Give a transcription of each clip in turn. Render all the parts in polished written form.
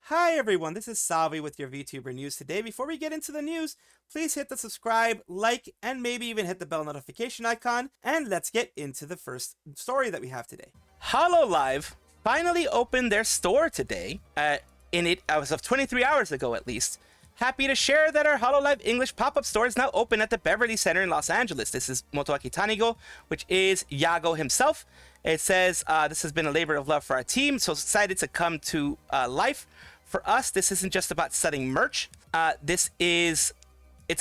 Hi everyone, this is Salvi with your VTuber news today. Before we get into the news, please hit the subscribe, like, and maybe even hit the bell notification icon, and let's get into the first story that we have today. Hololive finally opened their store today, as of 23 hours ago at least. Happy to share that our Hololive English pop-up store is now open at the Beverly Center in Los Angeles. This is Motoaki Tanigo, which is Yago himself. It says, this has been a labor of love for our team, so excited to come to life. For us, this isn't just about selling merch. It's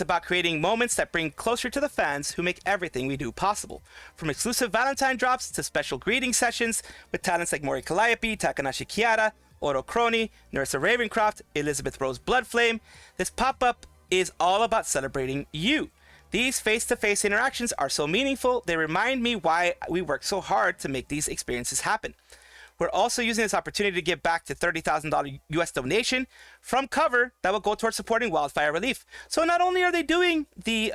about creating moments that bring closer to the fans who make everything we do possible. From exclusive Valentine drops to special greeting sessions with talents like Mori Calliope, Takanashi Kiara, Oro Crony, Nerissa Ravencroft, Elizabeth Rose Bloodflame, this pop-up is all about celebrating you. These face-to-face interactions are so meaningful, they remind me why we work so hard to make these experiences happen. We're also using this opportunity to give back to $30,000 US donation from Cover that will go towards supporting wildfire relief. So not only are they doing the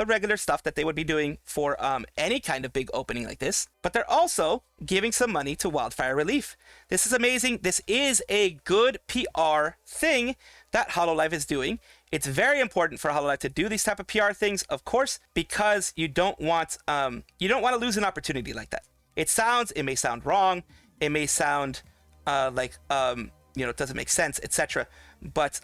regular stuff that they would be doing for any kind of big opening like this, but they're also giving some money to wildfire relief. This is amazing. This is a good PR thing that Hololive is doing. It's very important for Hololive to do these type of PR things, of course, because you don't want to lose an opportunity like that. It may sound wrong. It may sound it doesn't make sense, etc. But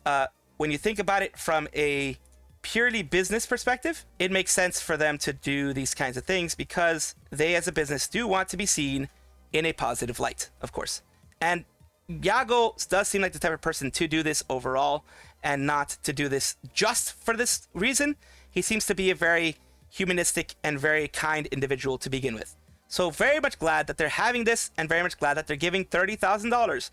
when you think about it from a purely business perspective, it makes sense for them to do these kinds of things because they as a business do want to be seen in a positive light, of course. And Yago does seem like the type of person to do this overall and not to do this just for this reason. He seems to be a very humanistic and very kind individual to begin with. So very much glad that they're having this and very much glad that they're giving $30,000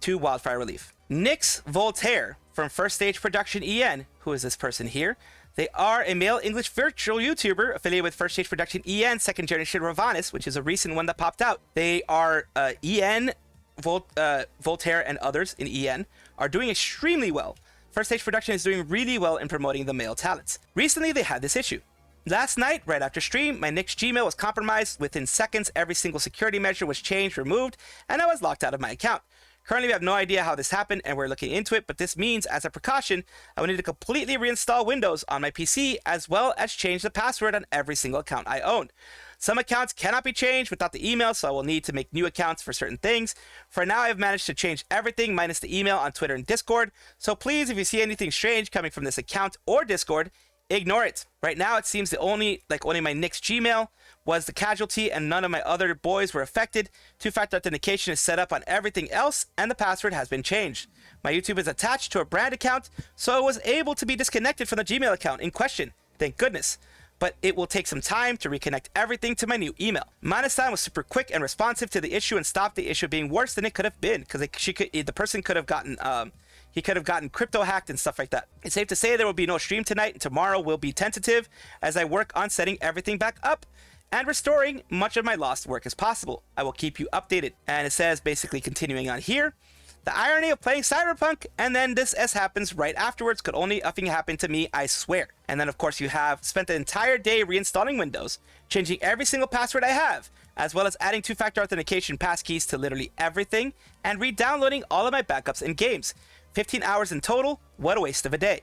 to wildfire relief. Nix Voltare from First Stage Production EN, who is this person here? They are a male English virtual YouTuber affiliated with First Stage Production EN, second generation Ravanis, which is a recent one that popped out. They are EN, Voltaire, and others in EN are doing extremely well. First Stage Production is doing really well in promoting the male talents. Recently, they had this issue. Last night, right after stream, my Nix Gmail was compromised. Within seconds, every single security measure was changed, removed, and I was locked out of my account. Currently, we have no idea how this happened, and we're looking into it, but this means, as a precaution, I will need to completely reinstall Windows on my PC, as well as change the password on every single account I own. Some accounts cannot be changed without the email, so I will need to make new accounts for certain things. For now, I've managed to change everything minus the email on Twitter and Discord, so please, if you see anything strange coming from this account or Discord, ignore it. Right now, it seems only my Nix Gmail was the casualty and none of my other boys were affected. Two-factor authentication is set up on everything else and the password has been changed. My YouTube is attached to a brand account, so I was able to be disconnected from the Gmail account in question. Thank goodness. But it will take some time to reconnect everything to my new email. Mana-san was super quick and responsive to the issue and stopped the issue being worse than it could have been because the person could have gotten he could have gotten crypto hacked and stuff like that. It's safe to say there will be no stream tonight and tomorrow will be tentative as I work on setting everything back up and restoring much of my lost work as possible. I will keep you updated. And it says, basically continuing on here, the irony of playing Cyberpunk and then this S happens right afterwards could only effing happen to me, I swear. And then of course you have spent the entire day reinstalling Windows, changing every single password I have, as well as adding two-factor authentication passkeys to literally everything and re-downloading all of my backups and games. 15 hours in total, what a waste of a day.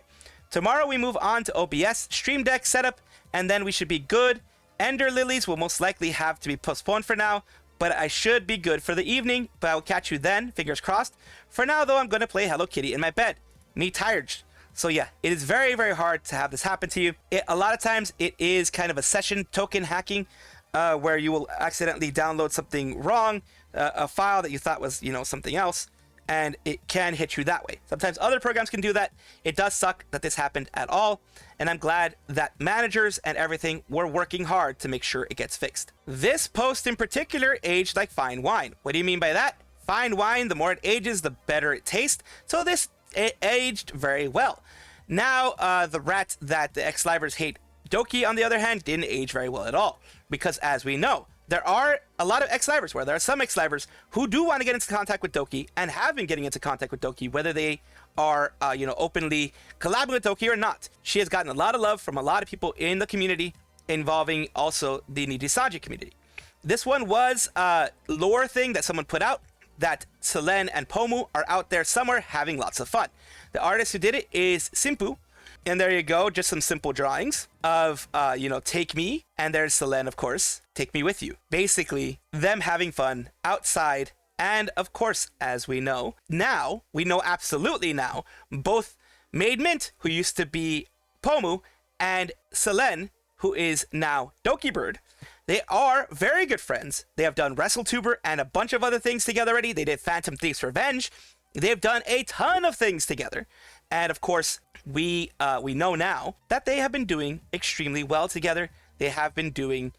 Tomorrow we move on to OBS, Stream Deck setup, and then we should be good. Ender Lilies will most likely have to be postponed for now, but I should be good for the evening, but I will catch you then, fingers crossed. For now though, I'm going to play Hello Kitty in my bed. Me tired. So yeah, it is very, very hard to have this happen to you. A lot of times it is kind of a session token hacking, where you will accidentally download something wrong, a file that you thought was, something else, and it can hit you that way. Sometimes other programs can do that. It does suck that this happened at all, and I'm glad that managers and everything were working hard to make sure it gets fixed. This post in particular aged like fine wine. What do you mean by that? Fine wine, the more it ages, the better it tastes. So this aged very well. Now, the rat that the ex-livers hate, Doki, on the other hand, didn't age very well at all. Because as we know, there are a lot of ex-livers, where there are some ex-livers who do want to get into contact with Doki and have been getting into contact with Doki, whether they are, openly collabing with Doki or not. She has gotten a lot of love from a lot of people in the community, involving also the Nijisanji community. This one was a lore thing that someone put out that Selen and Pomu are out there somewhere having lots of fun. The artist who did it is Simpu. And there you go, just some simple drawings of, take me. And there's Selen, of course, take me with you. Basically, them having fun outside. And of course, as we know absolutely now, both Maid Mint, who used to be Pomu, and Selen, who is now Dokibird, they are very good friends. They have done Wrestletober and a bunch of other things together already. They did Phantom Thief's Revenge. They've done a ton of things together. And of course, we know now that they have been doing extremely well together. They have been doing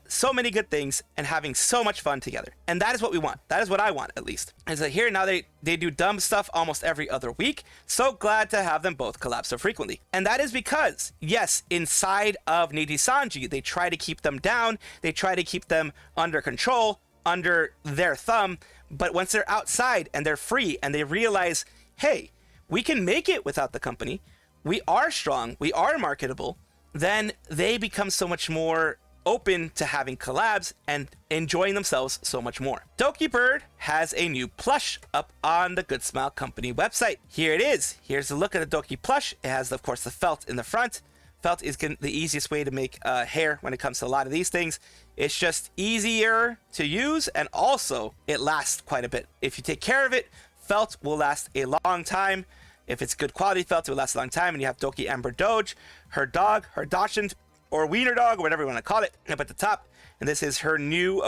so many good things and having so much fun together. And that is what we want. That is what I want, at least. And so here now they do dumb stuff almost every other week. So glad to have them both collab so frequently. And that is because, yes, inside of Nijisanji, they try to keep them down. They try to keep them under control, under their thumb. But once they're outside and they're free and they realize, hey, we can make it without the company. We are strong. We are marketable. Then they become so much more open to having collabs and enjoying themselves so much more. Dokibird has a new plush up on the Good Smile Company website. Here it is. Here's a look at the Doki plush. It has, of course, the felt in the front. Felt is the easiest way to make hair when it comes to a lot of these things. It's just easier to use, and also it lasts quite a bit. If you take care of it, felt will last a long time. If it's good quality felt, it will last a long time. And you have Doki Amber Doge, her dog, her Dachshund, or wiener dog, or whatever you want to call it, up at the top. And this is her new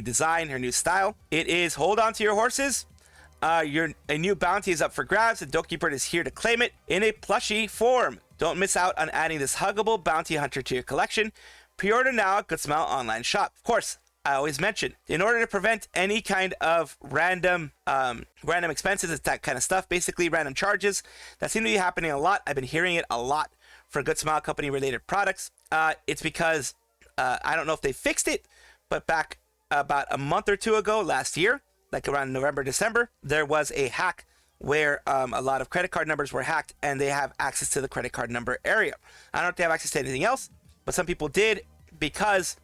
design, her new style. It is hold on to your horses. A new bounty is up for grabs, and Dokibird is here to claim it in a plushie form. Don't miss out on adding this huggable bounty hunter to your collection. Pre-order now at Good Smile online shop. Of course, I always mention, in order to prevent any kind of random expenses, it's that kind of stuff, basically random charges that seem to be happening a lot. I've been hearing it a lot for Good Smile Company related products. It's because I don't know if they fixed it, but back about a month or two ago last year, like around November, December, there was a hack where a lot of credit card numbers were hacked and they have access to the credit card number area. I don't know if they have access to anything else, but some people did, because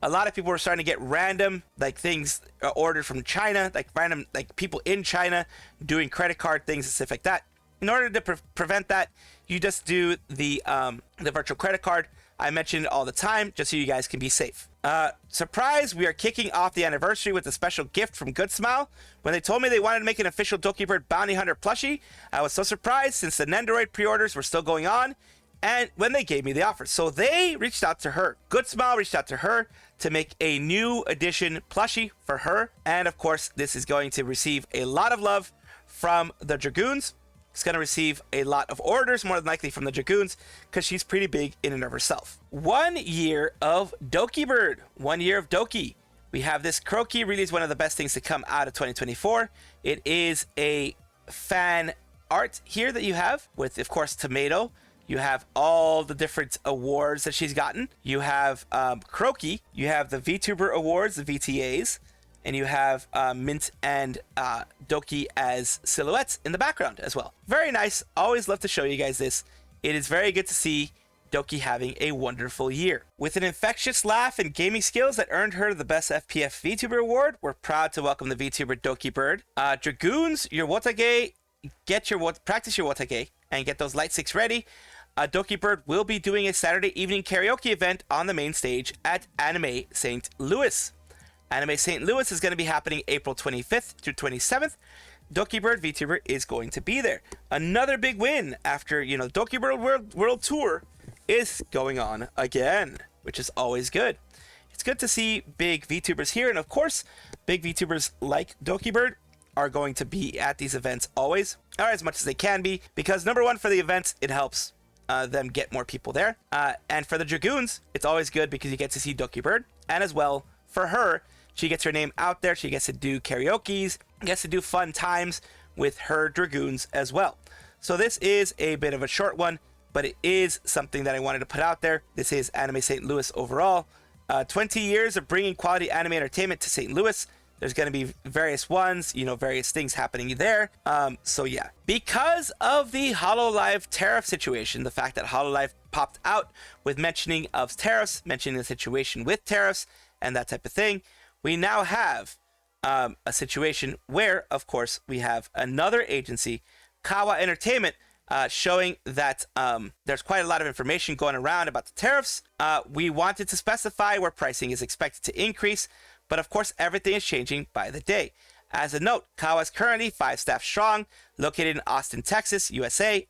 a lot of people were starting to get random things ordered from China, random people in China doing credit card things and stuff like that. In order to prevent that, you just do the virtual credit card. I mention it all the time just so you guys can be safe. Surprise, we are kicking off the anniversary with a special gift from Good Smile. When they told me they wanted to make an official Dokibird Bounty Hunter plushie, I was so surprised since the Nendoroid pre-orders were still going on, and when they gave me the offer. So they reached out to her. Good Smile reached out to her to make a new edition plushie for her. And of course, this is going to receive a lot of love from the Dragoons. It's going to receive a lot of orders, more than likely from the Dragoons, because she's pretty big in and of herself. 1 year of Dokibird. 1 year of Doki. We have this Croaky, really is one of the best things to come out of 2024. It is a fan art here that you have with, of course, Tomato. You have all the different awards that she's gotten. You have Croaky. You have the VTuber awards, the VTAs. And you have Mint and Doki as silhouettes in the background as well. Very nice. Always love to show you guys this. It is very good to see Doki having a wonderful year. With an infectious laugh and gaming skills that earned her the Best FPF VTuber Award, we're proud to welcome the VTuber Dokibird. Dragoons, your Wotage, practice your Wotage and get those light sticks ready. Dokibird will be doing a Saturday evening karaoke event on the main stage at Anime St. Louis. Anime St. Louis is going to be happening April 25th through 27th. Dokibird VTuber is going to be there. Another big win after, Dokibird World Tour is going on again, which is always good. It's good to see big VTubers here, and of course, big VTubers like Dokibird are going to be at these events always, or as much as they can be, because number one, for the events, it helps them get more people there. And for the Dragoons, it's always good because you get to see Dokibird, and as well, for her, she gets her name out there. She gets to do karaoke's, gets to do fun times with her Dragoons as well. So this is a bit of a short one, but it is something that I wanted to put out there. This is Anime St. Louis overall. 20 years of bringing quality anime entertainment to St. Louis. There's going to be various ones, various things happening there. So yeah, because of the Hololive tariff situation, the fact that Hololive popped out with mentioning of tariffs, mentioning the situation with tariffs and that type of thing, we now have a situation where, of course, we have another agency, Kou Entertainment, showing that there's quite a lot of information going around about the tariffs. We wanted to specify where pricing is expected to increase, but of course, everything is changing by the day. As a note, Kou is currently 5 staff strong, located in Austin, Texas, USA.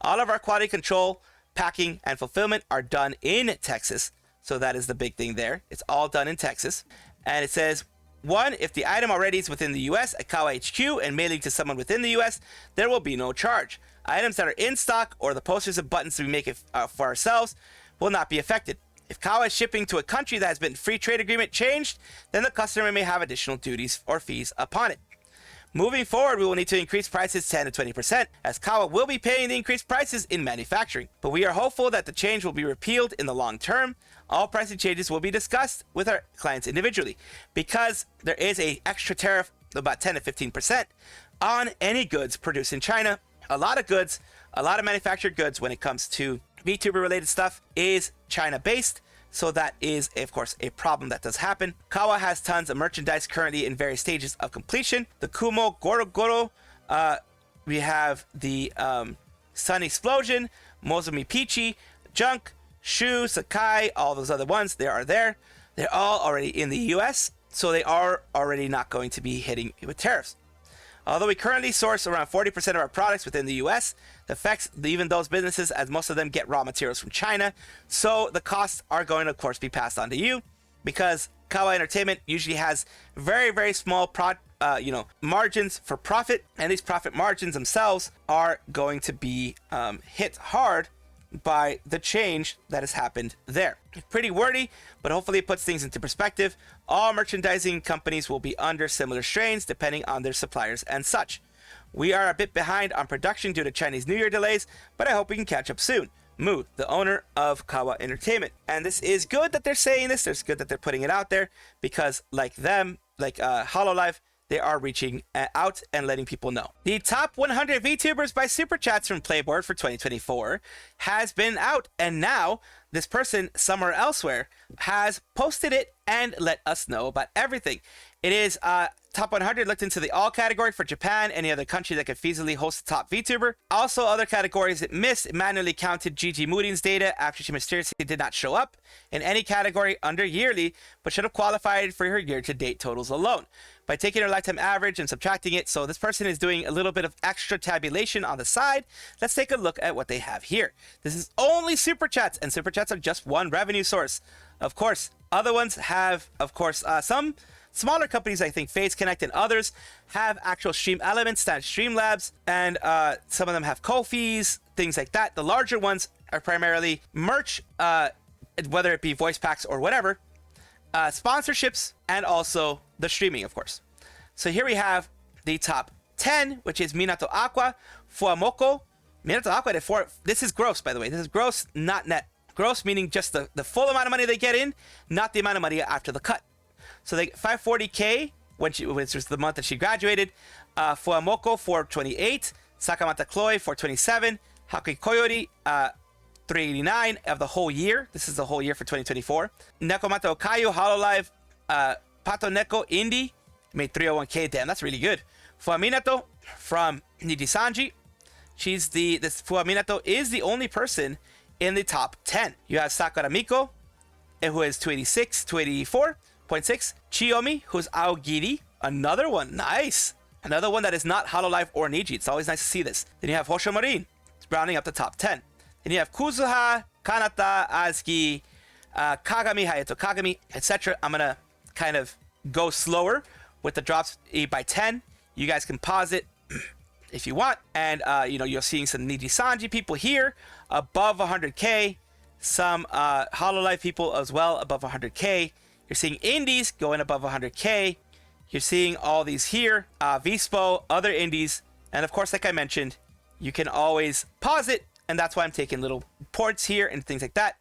All of our quality control, packing, and fulfillment are done in Texas. So that is the big thing there. It's all done in Texas. And it says, 1, if the item already is within the US at Kou HQ and mailing to someone within the US, there will be no charge. Items that are in stock or the posters and buttons we make it, for ourselves will not be affected. If Kou is shipping to a country that has been free trade agreement changed, then the customer may have additional duties or fees upon it. Moving forward, we will need to increase prices 10 to 20%, as Kou will be paying the increased prices in manufacturing. But we are hopeful that the change will be repealed in the long term. All pricing changes will be discussed with our clients individually, because there is an extra tariff of about 10 to 15% on any goods produced in China. A lot of goods, a lot of manufactured goods when it comes to VTuber related stuff is China based. So that is, of course, a problem that does happen. Kou has tons of merchandise currently in various stages of completion. The Kumo Goro Goro, we have the Sun Explosion, Mozumi Peachy, Junk, Shu, Sakai, all those other ones, they are there. They're all already in the US, so they are already not going to be hitting with tariffs. Although we currently source around 40% of our products within the US, it affects even those businesses, as most of them get raw materials from China. So the costs are going to, of course, be passed on to you, because Kou Entertainment usually has very, very small margins for profit, and these profit margins themselves are going to be hit hard by the change that has happened there. Pretty wordy, but hopefully it puts things into perspective. All merchandising companies will be under similar strains depending on their suppliers and such. We are a bit behind on production due to Chinese New Year delays, but I hope we can catch up soon. Mu, the owner of Kou Entertainment. And this is good that they're saying this. It's good that they're putting it out there, because like Hololive, they are reaching out and letting people know. The top 100 VTubers by Superchats from Playboard for 2024 has been out, and now this person somewhere elsewhere has posted it and let us know about everything. It is top 100 looked into the all category for Japan, any other country that could feasibly host the top VTuber. Also, other categories it missed. It manually counted Gigi Moodin's data after she mysteriously did not show up in any category under yearly, but should have qualified for her year-to-date totals alone by taking her lifetime average and subtracting it. So this person is doing a little bit of extra tabulation on the side. Let's take a look at what they have here. This is only Super Chats, and Super Chats are just one revenue source. Of course, other ones have, of course, some smaller companies, I think Phase Connect and others, have actual stream elements, that Streamlabs, and some of them have Ko-fis, things like that. The larger ones are primarily merch, whether it be voice packs or whatever, sponsorships, and also the streaming, of course. So here we have the top 10, which is Minato Aqua, Fuamoko. Minato Aqua, this is gross, by the way. This is gross, not net. Gross meaning just the full amount of money they get in, not the amount of money after the cut. So they 540K, which was the month that she graduated. Fuamoko 428, Sakamata Chloe 427, Haki Koyori 389 of the whole year. This is the whole year for 2024. Nekomata Okayu Hololive Pato Neko Indie made 301K. Damn, that's really good. Fuaminato from Nijisanji. This Fuaminato is the only person in the top 10. You have Sakura Miko, who is 286, 284.6. Chiyomi, who's Aogiri, another one, nice. Another one that is not Hololive or Niji. It's always nice to see this. Then you have Hosho Marin, it's rounding up the top 10. Then you have Kuzuha, Kanata, Azuki, Kagami, Hayato Kagami, etc. I'm gonna kind of go slower with the drops by 10. You guys can pause it if you want. And you're seeing some Nijisanji people here above 100K, some Hololive people as well above 100K. You're seeing indies going above 100K. You're seeing all these here, Vispo, other indies, and of course, like I mentioned, you can always pause it, and that's why I'm taking little ports here and things like that.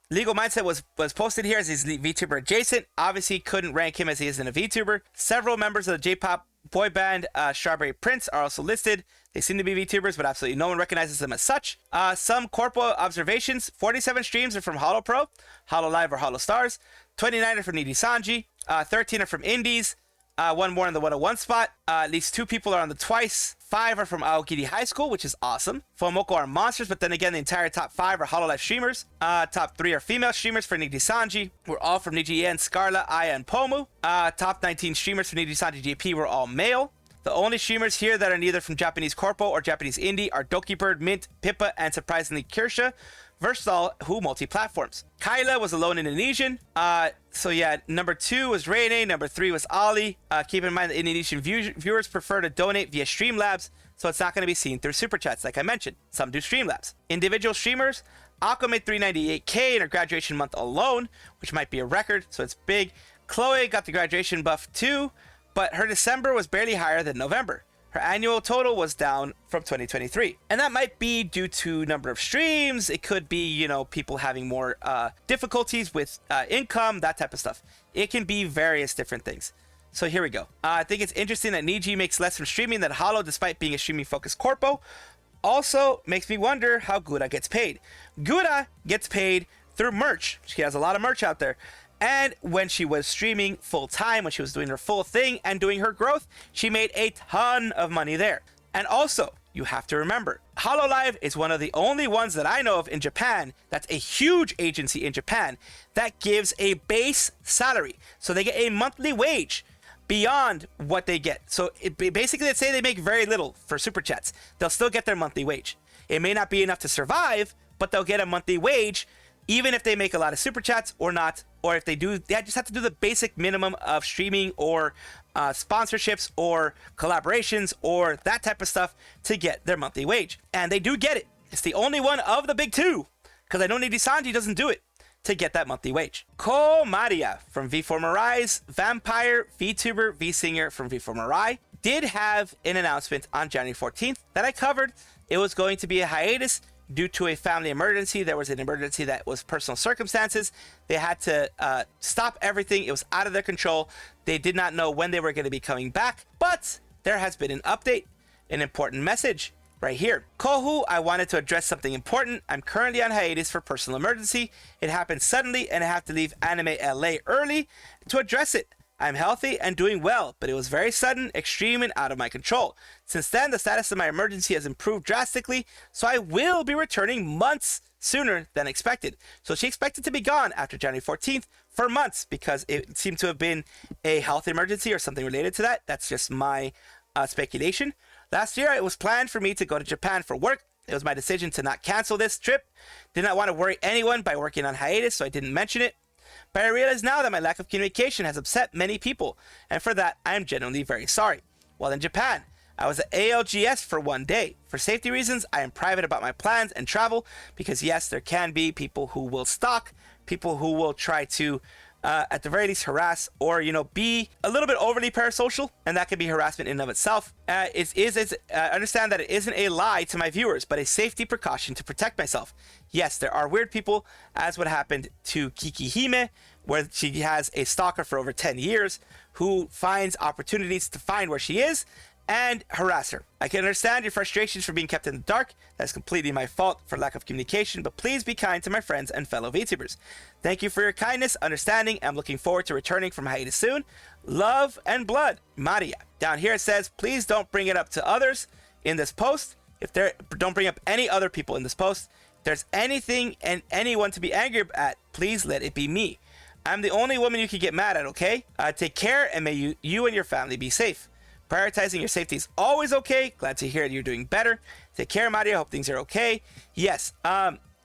Legal Mindset was posted here as he's VTuber adjacent. Obviously, couldn't rank him as he isn't a VTuber. Several members of the J-pop boy band Strawberry Prince are also listed. They seem to be VTubers, but absolutely no one recognizes them as such. Some corpo observations. 47 streams are from HoloPro, HoloLive, or HoloStars. 29 are from Nijisanji. 13 are from Indies. one more in the 101 spot. At least 2 people are on the twice. 5 are from Aokiri High School, which is awesome. Fomoko are monsters, but then again, the entire top 5 are Hololive streamers. Top 3 are female streamers for Nijisanji. We're all from Niji-en, Scarla, Aya, and Pomu. Top 19 streamers for Nijisanji JP were all male. The only streamers here that are neither from Japanese Corpo or Japanese Indie are Dokibird, Mint, Pippa, and surprisingly Kirsha. Versatile, who multi-platforms. Kyla was alone Indonesian. So yeah, number 2 was Rene, number 3 was Ali. Keep in mind that Indonesian viewers prefer to donate via Streamlabs, so it's not going to be seen through Superchats, like I mentioned. Some do Streamlabs. Individual streamers, Aqua made 398k in her graduation month alone, which might be a record, so it's big. Chloe got the graduation buff too, but her December was barely higher than November. Her annual total was down from 2023. And that might be due to number of streams. It could be, you know, people having more difficulties with income, that type of stuff. It can be various different things. So here we go. I think it's interesting that Niji makes less from streaming than Holo despite being a streaming focused corpo. Also makes me wonder how Gura gets paid. Gura gets paid through merch. She has a lot of merch out there. And when she was streaming full time, when she was doing her full thing and doing her growth, she made a ton of money there. And also, you have to remember, Hololive is one of the only ones that I know of in Japan that's a huge agency in Japan that gives a base salary. So they get a monthly wage beyond what they get. So basically, let's say they make very little for Super Chats. They'll still get their monthly wage. It may not be enough to survive, but they'll get a monthly wage even if they make a lot of Super Chats or not. Or if they do, they just have to do the basic minimum of streaming or sponsorships or collaborations or that type of stuff to get their monthly wage. And they do get it. It's the only one of the big 2, because I know Nijisanji doesn't do it, to get that monthly wage. Kou Mariya from V4 Mirai's Vampire, VTuber, V-Singer from V4 Mirai did have an announcement on January 14th that I covered. It was going to be a hiatus due to a family emergency. There was an emergency that was personal circumstances. They had to stop everything. It was out of their control. They did not know when they were going to be coming back, but there has been an update, an important message right here. Kohu, I wanted to address something important. I'm currently on hiatus for personal emergency. It happened suddenly and I have to leave Anime LA early to address it. I'm healthy and doing well, but it was very sudden, extreme, and out of my control. Since then, the status of my emergency has improved drastically, so I will be returning months sooner than expected. So she expected to be gone after January 14th for months because it seemed to have been a health emergency or something related to that. That's just my speculation. Last year, it was planned for me to go to Japan for work. It was my decision to not cancel this trip. Did not want to worry anyone by working on hiatus, so I didn't mention it. But I realize now that my lack of communication has upset many people, and for that, I am genuinely very sorry. While in Japan, I was at ALGS for 1 day. For safety reasons, I am private about my plans and travel, because yes, there can be people who will stalk, people who will try to, at the very least, harass or, you know, be a little bit overly parasocial, and that can be harassment in and of itself. Understand that it isn't a lie to my viewers, but a safety precaution to protect myself. Yes, there are weird people, as what happened to Kiki Hime, where she has a stalker for over 10 years who finds opportunities to find where she is and harass her. I can understand your frustrations for being kept in the dark. That's completely my fault for lack of communication, but please be kind to my friends and fellow VTubers. Thank you for your kindness, understanding. I'm looking forward to returning from hiatus soon. Love and blood, Mariya. Down here it says, please don't bring it up to others in this post. Don't bring up any other people in this post. If there's anything and anyone to be angry at, please let it be me. I'm the only woman you can get mad at, okay? Take care, and may you and your family be safe. Prioritizing your safety is always okay. Glad to hear you're doing better. Take care, Mariya. Hope things are okay. Yes,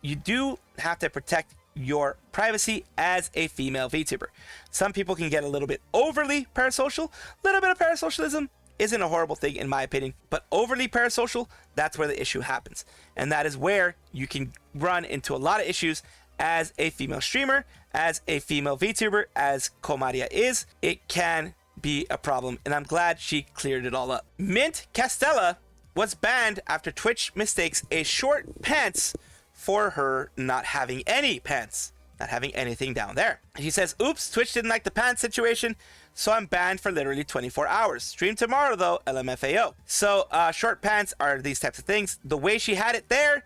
you do have to protect your privacy as a female VTuber. Some people can get a little bit overly parasocial. A little bit of parasocialism isn't a horrible thing in my opinion, but overly parasocial, that's where the issue happens. And that is where you can run into a lot of issues as a female streamer, as a female VTuber, as Kou Mariya is. It can be a problem, and I'm glad she cleared it all up. Mint Castella was banned after Twitch mistakes a short pants for her not having any pants, not having anything down there. He says, oops, Twitch didn't like the pants situation, so I'm banned for literally 24 hours. Stream tomorrow though, LMFAO. So short pants are these types of things. The way she had it there,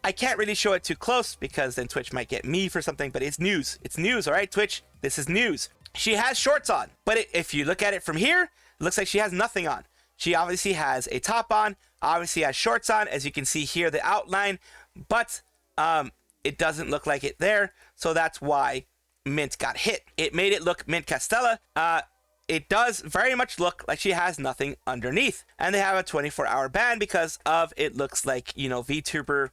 I can't really show it too close because then Twitch might get me for something, but it's news. It's news, all right, Twitch? This is news. she has shorts on. But if you look at it from here, it looks like she has nothing on. She obviously has a top on, obviously has shorts on, as you can see here, the outline, but it doesn't look like it there, so that's why Mint got hit. It made it look Mint Castella. It does very much look like she has nothing underneath, and they have a 24-hour ban because of, it looks like, you know, VTuber,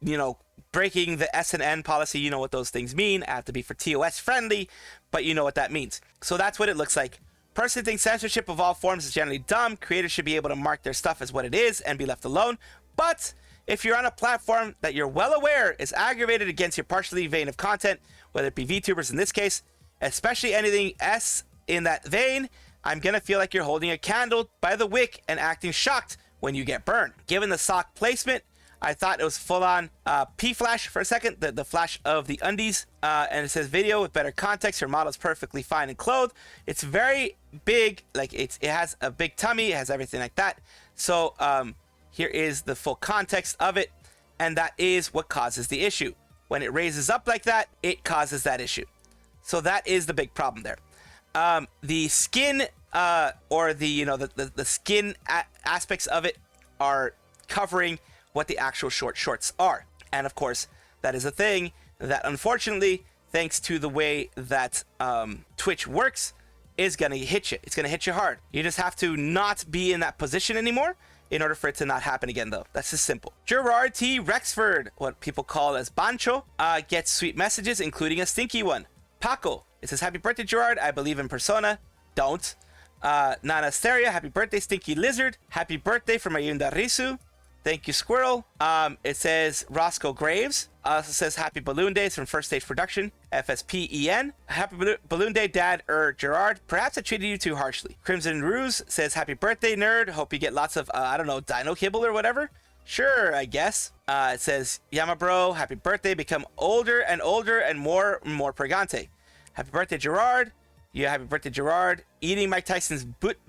you know, breaking the SNN policy. You know what those things mean. I have to be for TOS friendly, but you know what that means. So that's what it looks like. Personally think censorship of all forms is generally dumb. Creators should be able to mark their stuff as what it is and be left alone. But if you're on a platform that you're well aware is aggravated against your partially vein of content, whether it be VTubers in this case, especially anything S in that vein, I'm gonna feel like you're holding a candle by the wick and acting shocked when you get burned. Given the sock placement, I thought it was full-on P-flash for a second, the flash of the undies, and it says video with better context. Her model's perfectly fine and clothed. It's very big, like it has a big tummy, it has everything like that. So here is the full context of it, and that is what causes the issue. When it raises up like that, it causes that issue. So that is the big problem there. The skin, or the, you know, the skin aspects of it are covering what the actual shorts are. And of course, that is a thing that unfortunately, thanks to the way that Twitch works, is gonna hit you. It's gonna hit you hard. You just have to not be in that position anymore in order for it to not happen again, though. That's just simple. Jurard T. Rexford, what people call as Bancho, gets sweet messages, including a stinky one. Paco, it says, happy birthday, Jurard. I believe in persona. Don't. Nana Asteria, happy birthday, Stinky Lizard. Happy birthday from Ayunda Risu. Thank you, Squirrel. It says Roscoe Graves. Also says happy Balloon Days from First Stage Production, FSP EN. Happy Balloon Day, Dad Gerard. Perhaps I treated you too harshly. Crimson Ruse says happy birthday, nerd. Hope you get lots of, I don't know, dino kibble or whatever. Sure, I guess. It says Yamabro, happy birthday. Become older and older and more pregante. Happy birthday, Jurard. Yeah, happy birthday, Jurard. Eating Mike Tyson's butt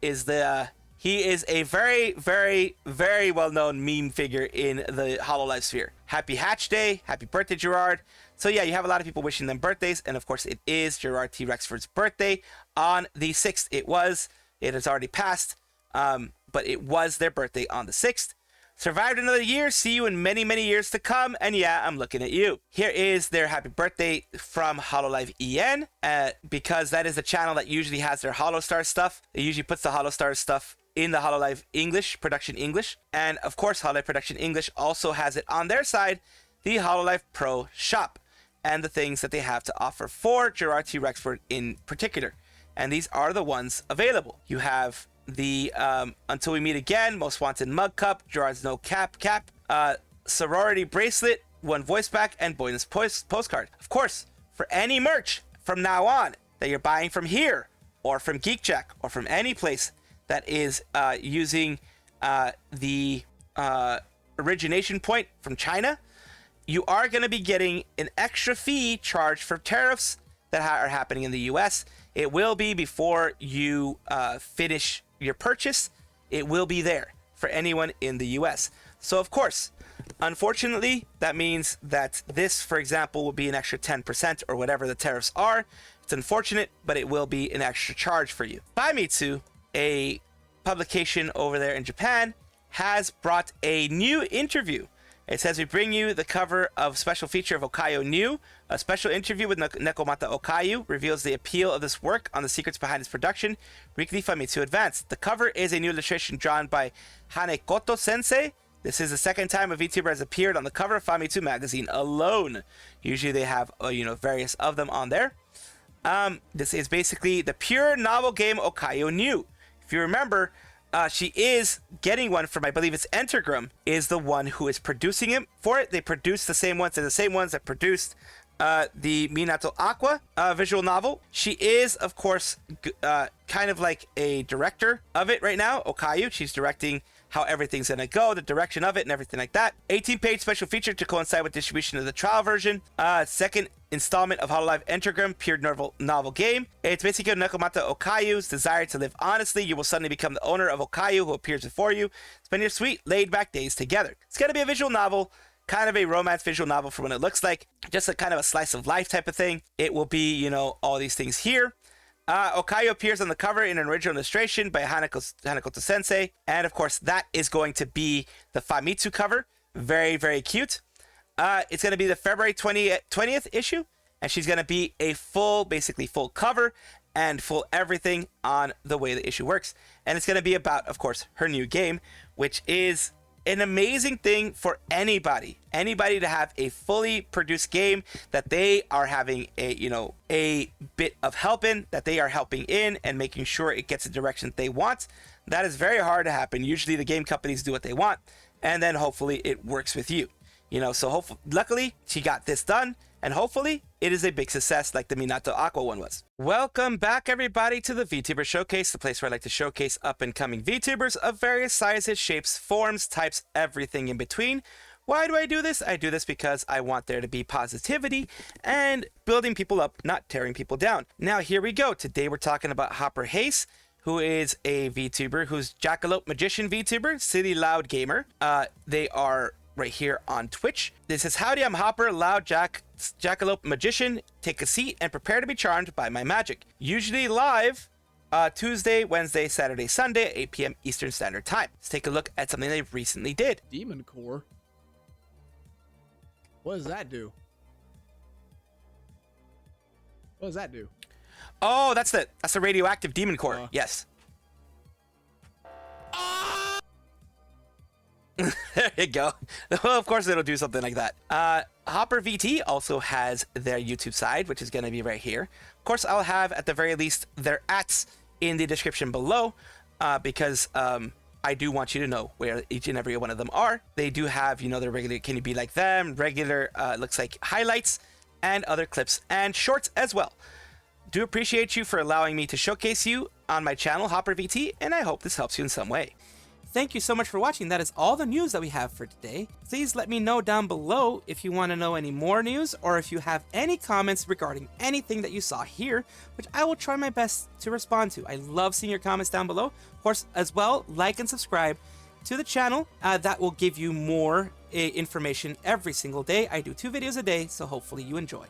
is the... He is a very, very, very well-known meme figure in the Hololive sphere. Happy Hatch Day. Happy birthday, Jurard. So yeah, you have a lot of people wishing them birthdays. And of course, it is Jurard T. Rexford's birthday on the 6th. It has already passed, but it was their birthday on the 6th. Survived another year. See you in many, many years to come. And yeah, I'm looking at you. Here is their happy birthday from Hololive EN, because that is the channel that usually has their Holostar stuff. It usually puts the Holostar stuff in the Hololive English, Production English. And of course, Hololive Production English also has it on their side, the Hololive Pro shop, and the things that they have to offer for Jurard T. Rexford in particular. And these are the ones available. You have the Until We Meet Again, Most Wanted Mug Cup, Jurard's No Cap, Sorority Bracelet, One Voice Pack, and Bonus Postcard. Of course, for any merch from now on that you're buying from here, or from GeekJack, or from any place that is using the origination point from China, you are going to be getting an extra fee charged for tariffs that are happening in the US. It will be before you finish your purchase. It will be there for anyone in the US. So of course, unfortunately, that means that this, for example, will be an extra 10% or whatever the tariffs are. It's unfortunate, but it will be an extra charge for you. Baimitsu, a publication over there in Japan, has brought a new interview. It says, we bring you the cover of special feature of Okayu New. A special interview with Nekomata Okayu reveals the appeal of this work on the secrets behind its production. Weekly Famitsu Advanced. The cover is a new illustration drawn by Hanekoto Sensei. This is the second time a VTuber has appeared on the cover of Famitsu magazine alone. Usually they have, various of them on there. This is basically the pure novel game Okayu New. If you remember, she is getting one from, I believe it's Entergram, is the one who is producing it for it. They produce the same ones. They're the same ones that produced the Minato Aqua visual novel. She is, of course, kind of like a director of it right now, Okayu. She's directing how everything's gonna go, the direction of it, and everything like that. 18-page special feature to coincide with distribution of the trial version. Second installment of Hololive Entergram, pure novel game. It's basically Nekomata Okayu's desire to live honestly. You will suddenly become the owner of Okayu, who appears before you. Spend your sweet, laid-back days together. It's gonna be a visual novel. kind of a romance visual novel for what it looks like. Just a kind of a slice of life type of thing. It will be, you know, all these things here. Okayu appears on the cover in an original illustration by Hanako Sensei. And of course, that is going to be the Famitsu cover. Very, very cute. It's going to be the February 20th issue. And she's going to be a basically full cover and full everything on the way the issue works. And it's going to be about, of course, her new game, which is an amazing thing for anybody to have a fully produced game that they are having a bit of help in, that they are helping in and making sure it gets the direction that they want. That is very hard to happen. Usually the game companies do what they want, and then hopefully it works with you. So luckily she got this done, and hopefully it is a big success like the Minato Aqua one was. Welcome back, everybody, to the VTuber Showcase, the place where I like to showcase up-and-coming VTubers of various sizes, shapes, forms, types, everything in between. Why do I do this? I do this because I want there to be positivity and building people up, not tearing people down. Now, here we go. Today we're talking about HopperHasa, who is a VTuber, who's Jackalope Magician VTuber, Silly Loud Gamer. They are right here on Twitch. This says, howdy, I'm Hopper, Loud Jackalope Magician. Take a seat and prepare to be charmed by my magic. Usually live Tuesday, Wednesday, Saturday, Sunday, 8 p.m. Eastern Standard Time. Let's take a look at something they recently did. Demon Core? What does that do? What does that do? Oh, that's the radioactive demon core. Yes. There you go. Well, of course it'll do something like that. Hopper VT also has their YouTube side, which is going to be right here. Of course, I'll have at the very least their ats in the description below, because I do want you to know where each and every one of them are. They do have, their regular Can You Be Like Them, regular looks like highlights, and other clips and shorts as well. Do appreciate you for allowing me to showcase you on my channel, Hopper VT, and I hope this helps you in some way. Thank you so much for watching. That is all the news that we have for today. Please let me know down below if you want to know any more news, or if you have any comments regarding anything that you saw here, which I will try my best to respond to. I love seeing your comments down below. Of course, as well, like and subscribe to the channel. That will give you more information every single day. I do 2 videos a day, so hopefully you enjoy.